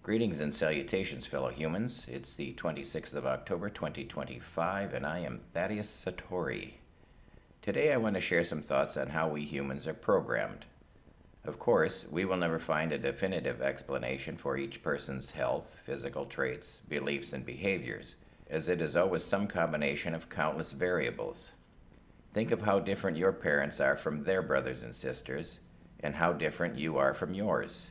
Greetings and salutations, fellow humans. It's the 26th of October, 2025, and I am Thaddeus Satori. Today I want to share some thoughts on how we humans are programmed. Of course, we will never find a definitive explanation for each person's health, physical traits, beliefs, and behaviors, as it is always some combination of countless variables. Think of how different your parents are from their brothers and sisters, and how different you are from yours.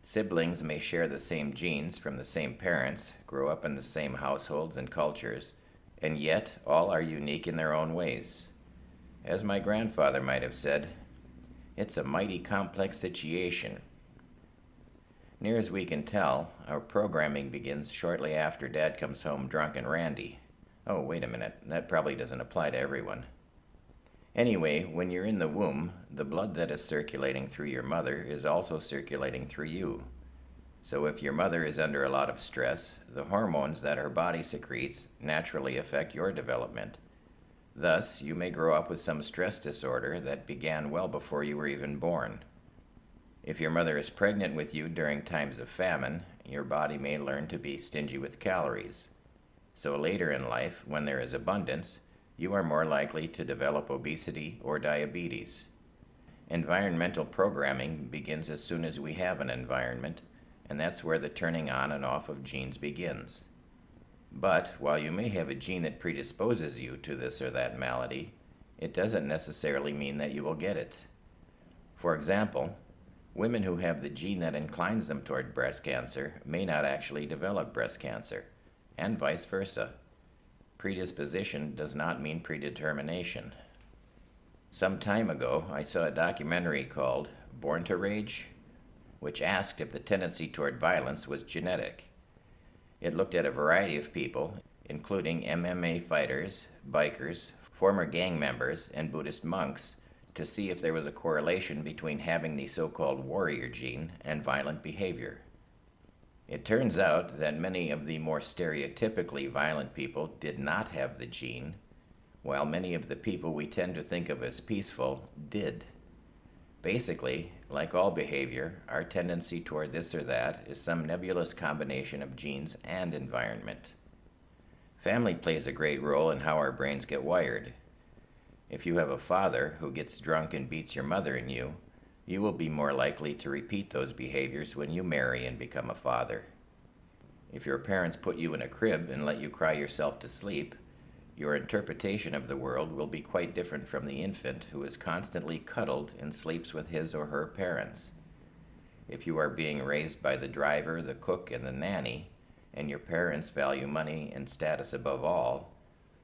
Siblings may share the same genes from the same parents, grow up in the same households and cultures, and yet all are unique in their own ways. As my grandfather might have said, it's a mighty complex situation. Near as we can tell, our programming begins shortly after Dad comes home drunk and randy. Oh, wait a minute, that probably doesn't apply to everyone. Anyway, when you're in the womb, the blood that is circulating through your mother is also circulating through you. So if your mother is under a lot of stress, the hormones that her body secretes naturally affect your development. Thus, you may grow up with some stress disorder that began well before you were even born. If your mother is pregnant with you during times of famine, your body may learn to be stingy with calories. So later in life, when there is abundance, you are more likely to develop obesity or diabetes. Environmental programming begins as soon as we have an environment, and that's where the turning on and off of genes begins. But while you may have a gene that predisposes you to this or that malady, it doesn't necessarily mean that you will get it. For example, women who have the gene that inclines them toward breast cancer may not actually develop breast cancer, and vice versa. Predisposition does not mean predetermination. Some time ago, I saw a documentary called Born to Rage, which asked if the tendency toward violence was genetic. It looked at a variety of people, including MMA fighters, bikers, former gang members, and Buddhist monks, to see if there was a correlation between having the so-called warrior gene and violent behavior. It turns out that many of the more stereotypically violent people did not have the gene, while many of the people we tend to think of as peaceful did. Basically, like all behavior, our tendency toward this or that is some nebulous combination of genes and environment. Family plays a great role in how our brains get wired. If you have a father who gets drunk and beats your mother and you will be more likely to repeat those behaviors when you marry and become a father. If your parents put you in a crib and let you cry yourself to sleep, your interpretation of the world will be quite different from the infant who is constantly cuddled and sleeps with his or her parents. If you are being raised by the driver, the cook, and the nanny, and your parents value money and status above all,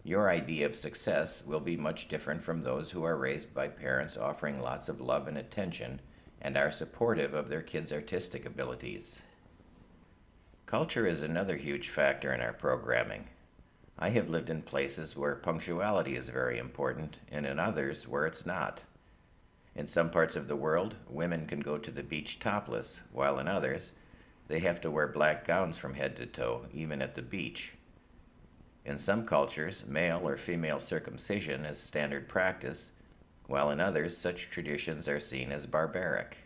your idea of success will be much different from those who are raised by parents offering lots of love and attention and are supportive of their kids' artistic abilities. Culture is another huge factor in our programming. I have lived in places where punctuality is very important and in others where it's not. In some parts of the world, women can go to the beach topless, while in others, they have to wear black gowns from head to toe, even at the beach. In some cultures, male or female circumcision is standard practice, while in others such traditions are seen as barbaric.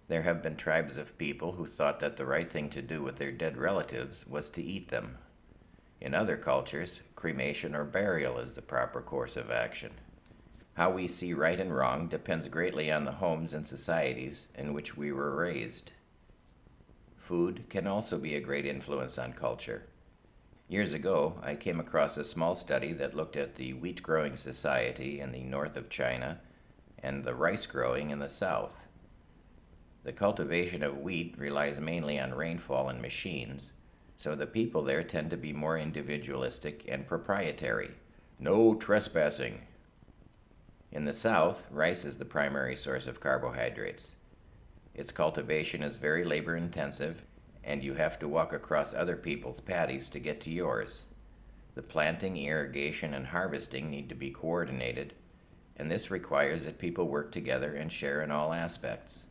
There have been tribes of people who thought that the right thing to do with their dead relatives was to eat them. In other cultures, cremation or burial is the proper course of action. How we see right and wrong depends greatly on the homes and societies in which we were raised. Food can also be a great influence on culture. Years ago, I came across a small study that looked at the wheat growing society in the north of China and the rice growing in the south. The cultivation of wheat relies mainly on rainfall and machines, so the people there tend to be more individualistic and proprietary. No trespassing. In the south, rice is the primary source of carbohydrates. Its cultivation is very labor intensive, and you have to walk across other people's paddies to get to yours. The planting, irrigation, and harvesting need to be coordinated, and this requires that people work together and share in all aspects.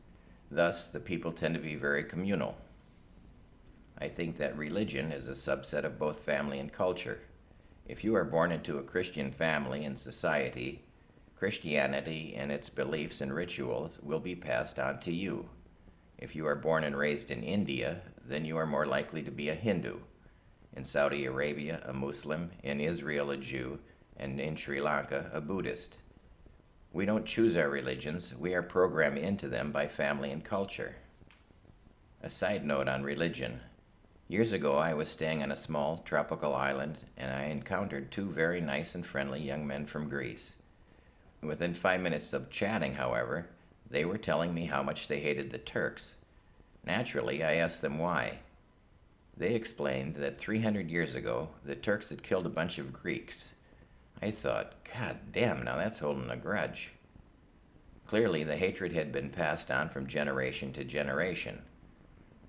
Thus, the people tend to be very communal. I think that religion is a subset of both family and culture. If you are born into a Christian family and society, Christianity and its beliefs and rituals will be passed on to you. If you are born and raised in India, then you are more likely to be a Hindu. In Saudi Arabia, a Muslim. In Israel, a Jew. And in Sri Lanka, a Buddhist. We don't choose our religions, we are programmed into them by family and culture. A side note on religion. Years ago, I was staying on a small tropical island, and I encountered two very nice and friendly young men from Greece. Within 5 minutes of chatting, however, they were telling me how much they hated the Turks. Naturally, I asked them why. They explained that 300 years ago, the Turks had killed a bunch of Greeks. I thought, God damn, now that's holding a grudge. Clearly, the hatred had been passed on from generation to generation.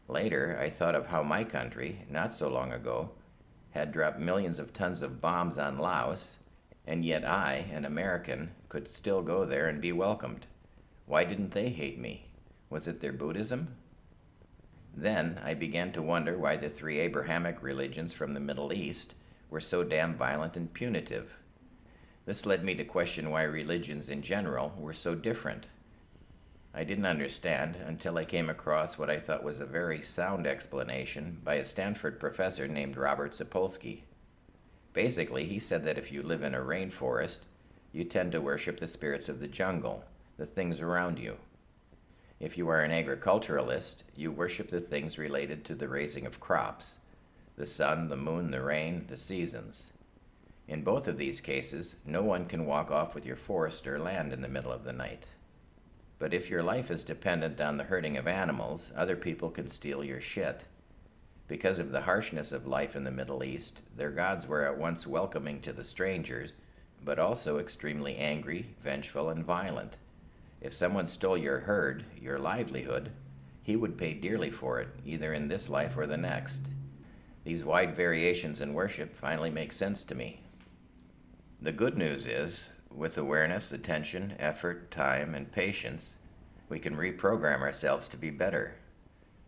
Later, I thought of how my country, not so long ago, had dropped millions of tons of bombs on Laos, and yet I, an American, could still go there and be welcomed. Why didn't they hate me? Was it their Buddhism? Then I began to wonder why the three Abrahamic religions from the Middle East were so damn violent and punitive. This led me to question why religions in general were so different. I didn't understand until I came across what I thought was a very sound explanation by a Stanford professor named Robert Sapolsky. Basically, he said that if you live in a rainforest, you tend to worship the spirits of the jungle, the things around you. If you are an agriculturalist, you worship the things related to the raising of crops, the sun, the moon, the rain, the seasons. In both of these cases, no one can walk off with your forest or land in the middle of the night. But if your life is dependent on the herding of animals, other people can steal your shit. Because of the harshness of life in the Middle East, their gods were at once welcoming to the strangers, but also extremely angry, vengeful, and violent. If someone stole your herd, your livelihood, he would pay dearly for it, either in this life or the next. These wide variations in worship finally make sense to me. The good news is, with awareness, attention, effort, time, and patience, we can reprogram ourselves to be better.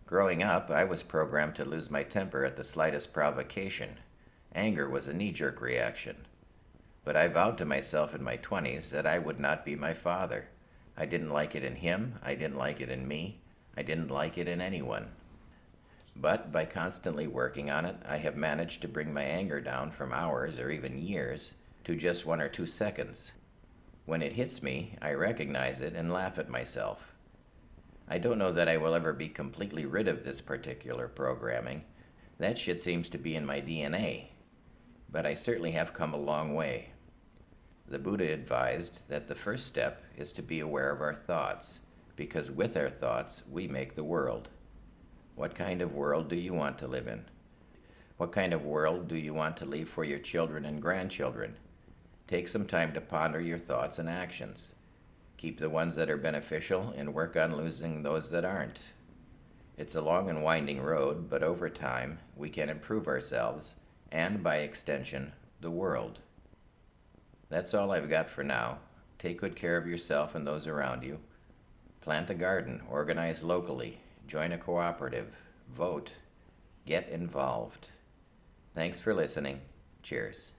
Growing up, I was programmed to lose my temper at the slightest provocation. Anger was a knee-jerk reaction. But I vowed to myself in my 20s that I would not be my father. I didn't like it in him, I didn't like it in me, I didn't like it in anyone. But by constantly working on it, I have managed to bring my anger down from hours or even years to just 1 or 2 seconds. When it hits me, I recognize it and laugh at myself. I don't know that I will ever be completely rid of this particular programming. That shit seems to be in my DNA. But I certainly have come a long way. The Buddha advised that the first step is to be aware of our thoughts, because with our thoughts, we make the world. What kind of world do you want to live in? What kind of world do you want to leave for your children and grandchildren? Take some time to ponder your thoughts and actions. Keep the ones that are beneficial and work on losing those that aren't. It's a long and winding road, but over time, we can improve ourselves, and by extension, the world. That's all I've got for now. Take good care of yourself and those around you. Plant a garden, organize locally, join a cooperative, vote, get involved. Thanks for listening. Cheers.